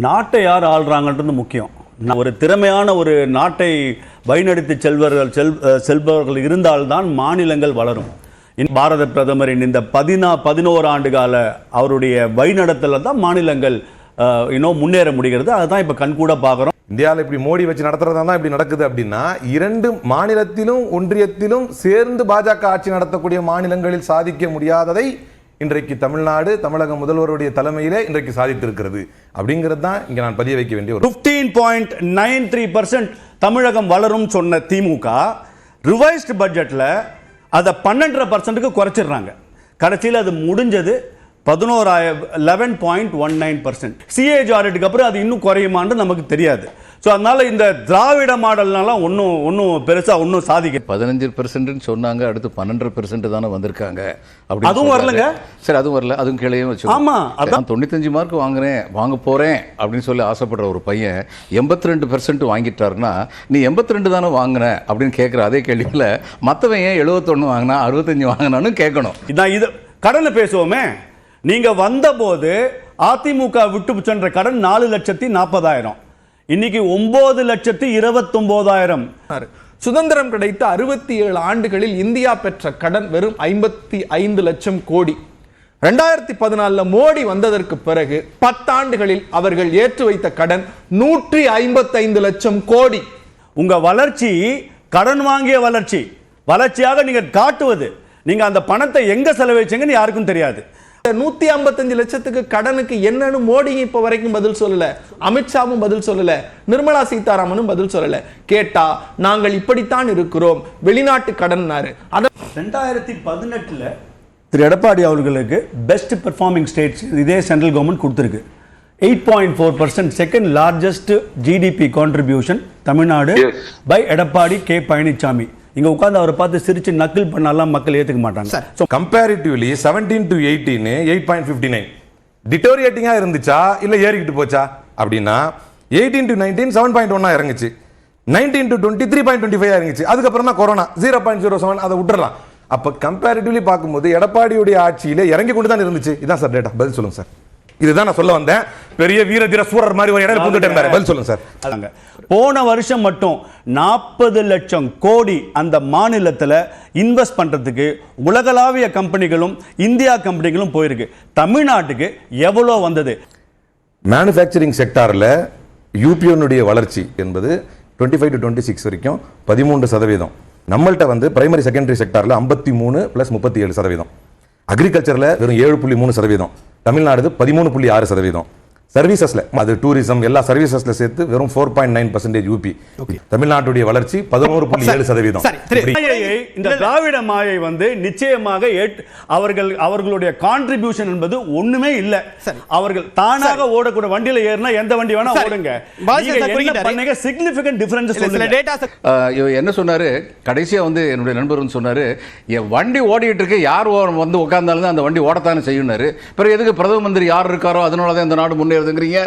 நாட்டை யார் ஆள்றாங்கன்றது முக்கியம். ஒரு திறமையான ஒரு நாட்டை வழிநடத்தி செல்பவர்கள் இருந்தால்தான் மாநிலங்கள் வளரும். பாரத பிரதமரின் இந்த 11 ஆண்டு கால அவருடைய வழிநடத்தல தான் மாநிலங்கள் இன்னும் முன்னேற முடிகிறது. அதுதான் இப்ப கண்கூட பார்க்கிறோம். இந்தியாவில் இப்படி மோடி வச்சு நடத்துறதா தான் இப்படி நடக்குது அப்படின்னா, 2 மாநிலத்திலும் ஒன்றியத்திலும் சேர்ந்து பாஜக ஆட்சி நடத்தக்கூடிய மாநிலங்களில் சாதிக்க முடியாததை இன்றைக்கு தமிழ்நாடு, தமிழக முதல்வருடைய தலைமையிலே இன்றைக்கு சாதித்திருக்கிறது. அப்படிங்கிறது தான் இங்க நான் பதிய வைக்க வேண்டிய ஒரு 15.93% தமிழகம் வளரும் சொன்ன திமுக ரிவைஸ்டு பட்ஜெட்ல அதை 12% குறைச்சிடுறாங்க. கடைசியில் அது முடிஞ்சது 11.19%. சிஏஜி ஆடிட்டுக்கு அப்புறம் அது இன்னும் குறையுமான்னு நமக்கு தெரியாது. ஸோ அதனால இந்த திராவிட மாடல்னால ஒன்றும் பெருசாக ஒன்றும் சாதிக்க 15% சொன்னாங்க, அடுத்து 12% தானே வந்திருக்காங்க. அதுவும் வரலங்க. சரி, அதுவும் வரல, அதுவும் கீழேயும் வச்சு. ஆமா, அதான் 95 மார்க் வாங்க போறேன் அப்படின்னு சொல்லி ஆசைப்படுற ஒரு பையன் 82% வாங்கிட்டாருன்னா, நீ 82 தானே வாங்கின அப்படின்னு கேட்குற அதே கேள்வியில் மற்றவன் ஏன் 71 வாங்கினா 65 வாங்கினான்னு கேட்கணும். இதான் இது கடனை பேசுவோமே. நீங்க வந்தபோது அதிமுக விட்டு சென்ற கடன் 4,40,000, இன்னைக்கு 9,29,000. சுதந்திரம் கிடைத்த 67 ஆண்டுகளில் இந்தியா பெற்ற கடன் வெறும் 55 லட்சம் கோடி. 2014 மோடி வந்ததற்கு பிறகு 10 ஆண்டுகளில் அவர்கள் ஏற்று வைத்த கடன் 155 லட்சம் கோடி. உங்க வளர்ச்சி கடன் வாங்கிய வளர்ச்சியாக நீங்க காட்டுவது. நீங்க அந்த பணத்தை எங்க செலவழிச்சீங்கன்னு யாருக்கும் தெரியாது. 155 லட்சத்துக்கு கடனுக்கு என்னன்னு மோடி இப்ப வரைக்கும் பதில் சொல்லல, அமித்ஷாவும் பதில் சொல்லல, நிர்மலா சீதாராமனும் பதில் சொல்லல. கேட்டா நாங்கள் இப்படித்தான் இருக்கிறோம், வெளிநாட்டு கடன். 2018 திரு எடப்பாடி அவர்களுக்கு பெஸ்ட் பெர்ஃபார்மிங் ஸ்டேட்ஸ் இதே சென்ட்ரல் கவர்மெண்ட் கொடுத்திருக்கு. 8.4% second largest GDP contribution Tamil Nadu by Edappadi K Palaniswami. இங்க உட்கார்ந்து அவரை பார்த்து சிரிச்சு நக்கல் பண்ணாலாம் மக்கள் ஏத்துக்க மாட்டாங்க. சோ கம்பேரிட்டிவ்லி 17 to 18 8.59 டிட்டோரியேட்டிங்கா இருந்துச்சா இல்ல ஏறிக்கிட்டு போச்சா அப்படின்னா 18 to 19 7.1 இறங்குச்சு, 19 to 20 3.25 இறங்குச்சு. அதுக்கப்புறம் தான் கொரோனா 0.07 அதை விட்டுறலாம். அப்ப கம்பேரிட்டிவ்லி பார்க்கும்போது எடப்பாடியுடைய ஆட்சியில இறங்கி கொண்டு தான் இருந்துச்சு. இதான் சார் டேட்டா. பதில் சொல்லுங்க சார். இதுதான் நான் சொல்ல வந்தேன். பெரிய வீர தீர சூரர் மாதிரி ஒரு இடம் புந்துட்டே இருந்தாரு. பதில் சொல்லுங்க சார். போன வருஷம் மட்டும் 40 லட்சம் கோடி அந்த மாநிலத்தில் இன்வெஸ்ட் பண்றதுக்கு உலகளாவிய கம்பெனிகளும் இந்தியா கம்பெனிகளும் போயிருக்கு. தமிழ்நாட்டுக்கு எவ்வளவு வந்தது? மேனுஃபேக்சரிங் செக்டார்ல யூபியோனுடைய வளர்ச்சி என்பது 25 to 26 வரைக்கும் 13%. நம்மள்ட்ட வந்து பிரைமரி செகண்டரி செக்டார்ல 53 + 37%. அக்ரிகல்ச்சர்ல வெறும் 7.3%. தமிழ்நாடு 13.6%. சர்வீசஸ்ல அது டூரிசம் எல்லா சர்வீசஸ்ல சேர்த்து வெறும் 4.9% யூபி. தமிழ்நாட்டுடைய வளர்ச்சி 11.7%. இந்த திராவிட மாயை வந்து நிச்சயமாக அவர்களுடைய கான்ட்ரிபியூஷன் என்பது ஒண்ணுமே இல்ல. அவர்கள் தானாக ஓடக்கூடிய வண்டியில ஏறினா எந்த வண்டி வேணா ஓடுங்க. சிக்னிபிகன்ட் டிஃபரன்ஸ் என்ன சொன்னாரு கடைசியா வந்து என்னுடைய நண்பர் சொன்னாரு, என் வண்டி ஓடிட்டு இருக்கு, யார் வந்து உட்கார்ந்தாலும் அந்த வண்டி ஓடத்தானே செய்யும்னாரு. பிறகு எதுக்கு பிரதம மந்திரி யார் இருக்காரோ அதனாலதான் இந்த நாடு முன்னேறுதுங்கிறீங்க.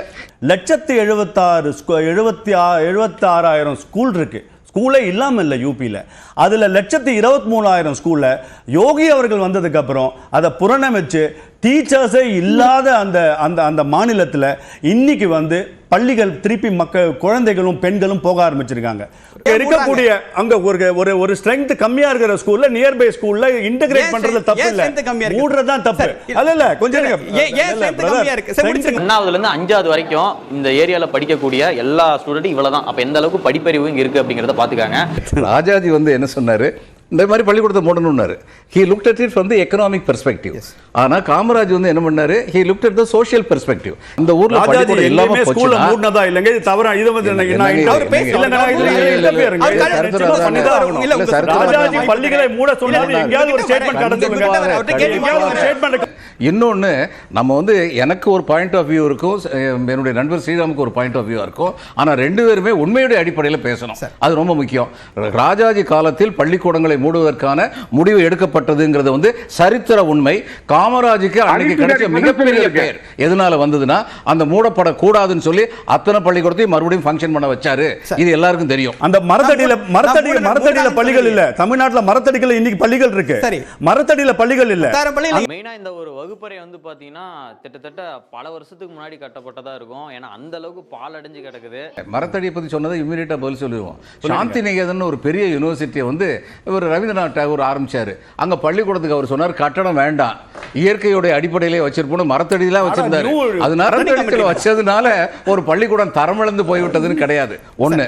1,76,000 ஸ்கூல் இருக்கு. ஸ்கூலே இல்லாம இல்ல யூபியில். அதுல 1,23,000 ஸ்கூல்ல யோகி அவர்கள் வந்ததுக்கு அப்புறம் அதை புறணமிச்சு டீச்சர்ஸே இல்லாத அந்த மாநிலத்தில் இன்னைக்கு வந்து பள்ளிகள் திருப்பி குழந்தைகளும் பெண்களும் போக ஆரம்பிச்சிருக்காங்க. இருக்கக்கூடிய அங்க ஒரு ஸ்ட்ரெங்த் கம்மியா இருக்கிற ஸ்கூல்ல நியர்பை ஸ்கூல்ல இன்டகிரேட் பண்றது தப்பு இல்ல, மூடுறது தான் தப்பு. அல்ல கொஞ்சம் ஒன்னாவதுல இருந்து 5வது வரைக்கும் இந்த ஏரியால படிக்கக்கூடிய எல்லா ஸ்டூடெண்ட்டும் இவ்வளவுதான். அப்ப எந்த அளவுக்கு படிப்பறிவு இங்க இருக்கு அப்படிங்கறத பாத்துக்காங்க. ராஜாஜி வந்து என்ன சொன்னாரு, இந்த மாதிரி பள்ளிக்கூடத்தை மூடணும்னாரு. He looked at it from the economic perspective. ஆனா காமராஜ் வந்து என்ன பண்ணாரு, he looked at the social perspective. இந்த ஊர்ல பள்ளிக்கூடம் இல்லாம போச்சுனா மூடனதா இல்லங்க, இது தவறா. இது வந்து ராஜாஜி பள்ளிகளை மூட சொன்னாரு, எங்கயாவது ஒரு ஸ்டேட்மென்ட் கடந்து சொல்லுங்க. இன்னொன்னு, நம்ம வந்து எனக்கு ஒரு பாயிண்ட் ஆஃப் வியூ இருக்கும், என்னுடைய நண்பர் ஸ்ரீராமுக்கு ஒரு பாயிண்ட் ஆஃப் வியூ இருக்கும். ஆனா ரெண்டு பேருமே உண்மையுடைய அடிப்படையில் பேசணும். அது ரொம்ப முக்கியம். ராஜாஜி காலத்தில் பள்ளிக்கூடங்களை மூடுவதற்கான முடிவு எடுக்கப்பட்டதுங்கிறது வந்து சரித்திர உண்மை. காமராஜுக்கு அன்னைக்கு கிடைச்ச மிகப்பெரிய பேர் எதனால வந்ததுன்னா, அந்த மூடப்படக்கூடாதுன்னு சொல்லி அத்தனை பள்ளிக்கூடத்தையும் மறுபடியும் ஃபங்க்ஷன் பண்ண வச்சாரு. இது எல்லாருக்கும் தெரியும். அந்த மரத்தடியில பள்ளிகள் இல்ல தமிழ்நாட்டில். மரத்தடிகள் இன்னைக்கு பள்ளிகள் இருக்கு, மரத்தடியில பள்ளிகள் இல்ல. மெயினா இந்த ஒரு வகுப்பறை வந்து பாத்தீங்கன்னா கிட்டத்தட்ட பல வருஷத்துக்கு முன்னாடி கட்டப்பட்டதா இருக்கும். ஏன்னா அந்த அளவுக்கு பாலடைஞ்சு கிடக்குது. மரத்தடியை பற்றி சொன்னதை இம்மீடியட்டா பதில் சொல்லிடுவோம். சாந்தி நிகேதன் ஒரு பெரிய யூனிவர்சிட்டியை வந்து இவர் ரவீந்திரநாத் டாகூர் ஆரம்பிச்சாரு. அங்க பள்ளிக்கூடத்துக்கு அவர் சொன்னார் கட்டடம் வேண்டாம், இயற்கையோட அடிப்படையிலே வச்சிருப்போம், மரத்தடியில வச்சிருந்தாரு. அதனால மரத்தடியில் வச்சதுனால ஒரு பள்ளிக்கூடம் தரமிழந்து போய்விட்டதுன்னு கிடையாது. ஒண்ணு.